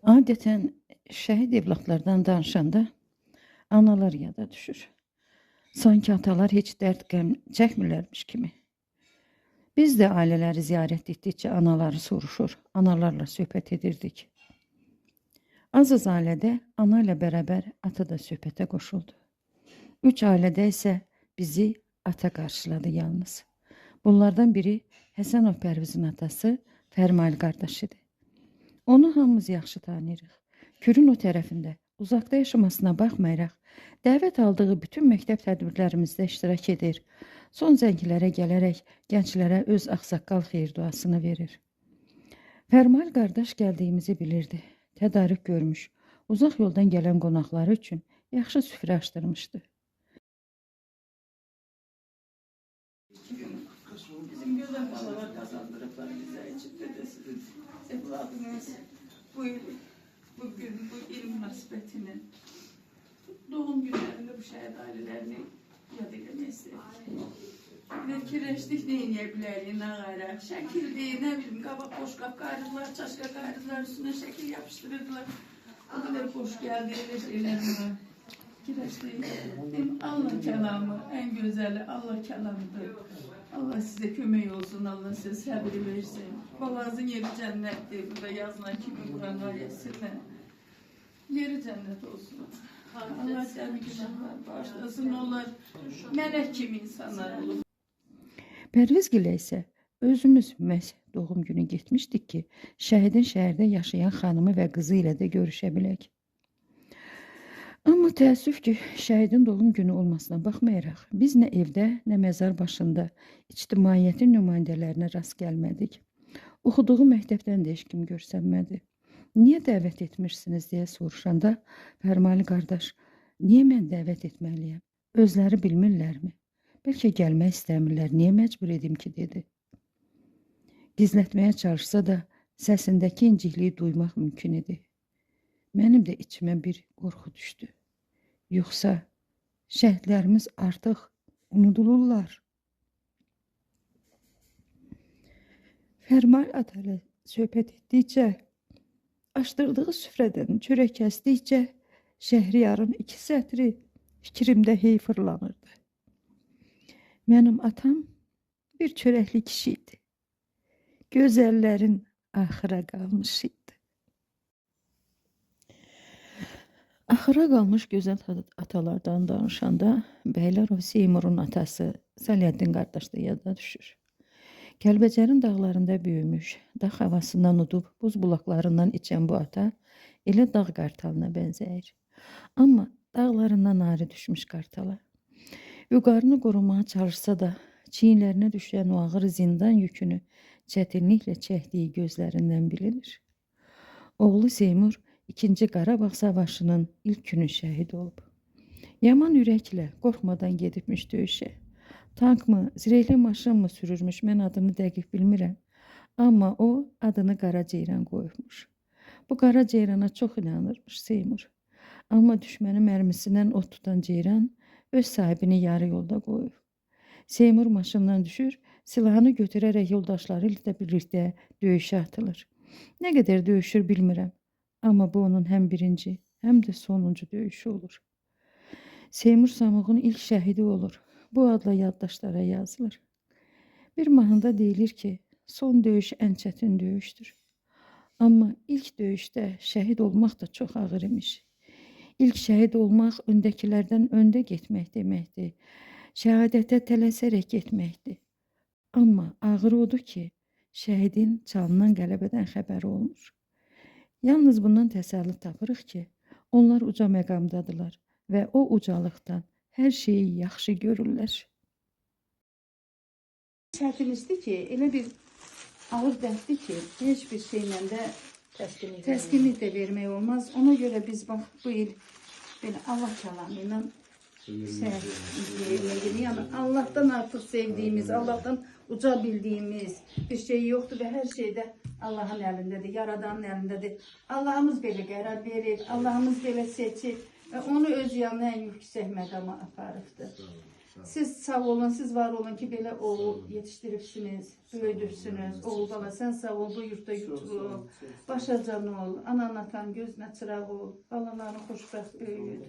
Adətən şəhid evladlardan danışanda analar yada düşür. Sanki atalar heç dərd qəm çəkmirlərmiş kimi. Biz də ailələri ziyarət etdikcə anaları soruşur, analarla söhbət edirdik. Az ailədə ana ilə bərabər ata da söhbətə qoşuldu. 3 ailədə isə bizi ata qarşıladı yalnız. Bunlardan biri Həsənov Pərvizin atası Fərmail qardaşıdır. Onu hamımız yaxşı tanıyırıq. Kürün o tərəfində, uzaqda yaşamasına baxmayaraq, dəvət aldığı bütün məktəb tədbirlərimizdə iştirak edir. Son zəngilərə gələrək gənclərə öz ağsaqqal xeyir duasını verir. Fərmail qardaş gəldiyimizi bilirdi. Tədarük görmüş, uzaq yoldan gələn qonaqları üçün yaxşı süfrə açdırmışdı. Bizim güzel paralar kazandırıplar bize için dedesinin evladımız bugün bu il münasebetinin doğum günlerinde bu şehit ailelerini yad etmek istedik. Ve kireçlik deyinebilirliği ne gayrı. Şekil değil, ne bileyim, kabak boş kap gayrıdılar, çaşka gayrıdılar, üstüne şekil yapıştırırdılar. O kadar boş geldi, öyle şeyler var. Kireçlik, Allah kelamı, en güzeli Allah kelamıdır. Allah size kömək olsun, Allah size səbri versin. Balanızın yeri cənnətdir, burada yazılan kimi Quran ayəsində. Yeri cənnət olsun. Allah səbri günahlar bağışlasın, onlar mələk kimi insanlar olur. Pərvizgilə isə özümüz məhz doğum günü getmişdik ki, şəhidin şəhərdə yaşayan xanımı və qızı ilə də görüşə bilək. Amma təəssüf ki, şəhidin doğum günü olmasına baxmayaraq, biz nə evdə, nə məzar başında ictimaiyyətin nümayəndələrinə rast gəlmədik. Oxuduğu məktəbdən də heç kim görsənmədi. Niyə dəvət etmirsiniz deyə soruşanda, Fərmail qardaş, niyə mən dəvət etməliyəm? Özləri bilmirlərmi? Bəlkə gəlmək istəmirlər, niyə məcbur edim ki, dedi. Gizlətməyə çalışsa da, səsindəki incikliyi duymaq mümkün idi. Mənim də içimə bir qorxu düşdü. Yoxsa şəhidlərimiz artıq unudulurlar. Fərmail ata ilə söhbət etdikcə, açdırdığı süfrədən çörək kəsdikcə, Şəhriyarın 2 sətri fikrimdə hey fırlanırdı. Mənim atam bir çörəkli kişi idi. Gözəllərin axıra qalmış idi. Axıra qalmış gözəl atalardan danışanda Bəylərov Seymurun atası Səliəddin qardaş da yada düşür. Kəlbəcərin dağlarında böyümüş, dağ havasından udub buz bulaqlarından içən bu ata elə dağ qartalına bənzəyir. Amma dağlarından ayrı düşmüş qartala. Vüqarını qorumağa çalışsa da çiyinlərinə düşən o ağır zindan yükünü çətinliklə çəkdiyi gözlərindən bilinir. Oğlu Seymur 2-ci Qarabağ Savaşının ilk günü şəhid olub. Yaman ürəklə, qorxmadan gedibmiş döyüşə. Tank mı, zirehli maşın mı sürürmüş, mən adını dəqiq bilmirəm. Amma o adını Qara Ceyran qoymuş. Bu Qara Ceyrana çox inanırmış Seymur. Amma düşmənin mərmisindən ot tutan Ceyran öz sahibini yarı yolda qoyub. Seymur maşından düşür, silahını götürərək yoldaşları ilə birlikdə döyüşə atılır. Nə qədər döyüşür bilmirəm. Amma bu onun həm birinci, həm də sonuncu döyüşü olur. Seymur Samuğun ilk şəhidi olur. Bu adla yaddaşlara yazılır. Bir mahnıda deyilir ki, son döyüş ən çətin döyüşdür. Amma ilk döyüşdə şəhid olmaq da çox ağır imiş. İlk şəhid olmaq öndəkilərdən öndə getmək deməkdir. Şəhadətə tələsərək getməkdir. Amma ağır odur ki, şəhidin çalınan qələbədən xəbəri olmur. Yalnız bundan təsəlli tapırıq ki, onlar uca məqamdadılar və o ucalıqdan hər şeyi yaxşı görürlər. Çətinlikdir ki, elə bir ağır dərddir ki, heç bir şeylə də təskinlik də vermək olmaz. Ona görə biz bax, bu il belə Allah kəlamı ilə yəni Allah'tan artıq sevdiyimiz, Allah'tan uca bildiyimiz bir şey yoxdur və hər şeydə Allah'ın əlindədir, Yaradanın əlindədir. Allah'ımız belə qərar verir, Allah'ımız belə seçir və onu öz yanına ən yüksək məqama aparıbdır. Siz sağ olun, siz var olun ki belə oğul yetiştiribsiniz, böyüdürsünüz. Oğul bala sen sağ ol, bu yurtta yutul, başacan ol, anan atan gözünə çıraq ol, balalarını xoşbəxt böyüyür.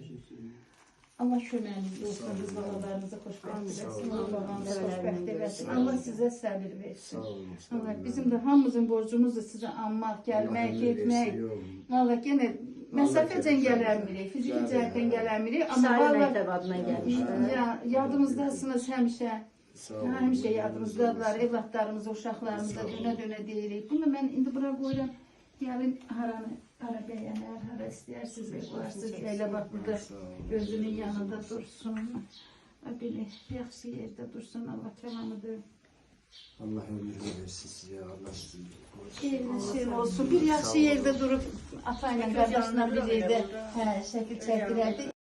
Allah köməyinizdə olsun, biz balalarınızı xoşbəxt eləsin, Allah babanızı xoşbəxt eləsin, Allah sizə səbir versin. Allah, bizim də hamımızın borcumuzdur sizə anmaq, gəlmək, getmək. Valla yenə məsafəcən gələnmirik, fiziki cəhətdən gələnmirik. Amma Sahil valla məktəb adına gəlmişlər. yadımızdasınız həmişə. Həmişə yadımızdadılar, evlatlarımıza, uşaqlarımıza dönə-dönə deyirik. Bunu mən indi bura qoyuram, gəlin haranı, hara bəyənər, hara istəyirsiniz, qoyarsınız. Elə bax burada gözünün yanında dursun. Belə yaxşı yerdə dursun, Allah kəlamıdır. Allah ömür versin size, Allah sizi Şey olsun, bir yaxşı yerdə durub ata ilə qardaşla bir yerdə şəkil çəkdirərdi.